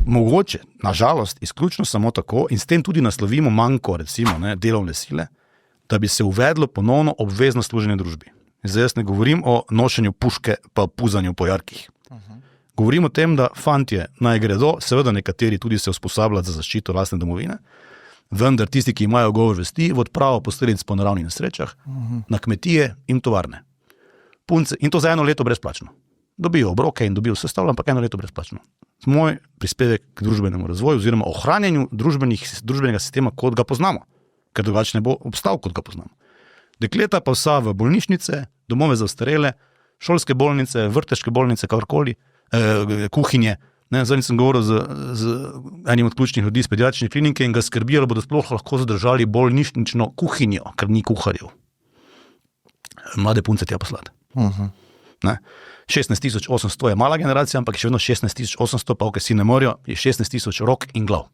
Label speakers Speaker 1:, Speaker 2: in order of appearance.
Speaker 1: mogoče, nažalost, izključno samo tako in s tem tudi naslovimo manjko, recimo, delovne sile, da bi se uvedlo ponovno obvezno služenje družbi. Zdaj jaz ne govorim o nošenju puške pa puzanju po jarkih. Govorim o tem, da fantje naj gredo, seveda nekateri tudi se usposabljati za zaščito lastne domovine, vendar tisti, ki imajo govor vesti, v odpravo posledic po naravnih nesrečah, na kmetije in tovarne. Punce, in to za 1 leto brezplačno. Dobijo obroke in dobijo vse stavljeno, ampak 1 leto brezplačno. Moj prispevek k družbenemu razvoju oziroma ohranjanju družbenega sistema, kot ga poznamo, ker drugače ne bo obstal, kot ga poznamo. Dekleta pa vsa v bolnišnice, domove za ostarele, šolske bolnice, vrteške bolnice, kakorkoli, kuhinje. Zdaj sem govoril z enim od ključnih ljudi iz pediatrične klinike in ga skrbijo, da bodo sploh lahko zadržali bolnišnično kuhinjo, ker ni kuharjev. Mlade punce tja poslati. 16 800 je mala generacija, ampak še vedno 16 800, pa ok, si ne morajo, je 16 000 rok in glav.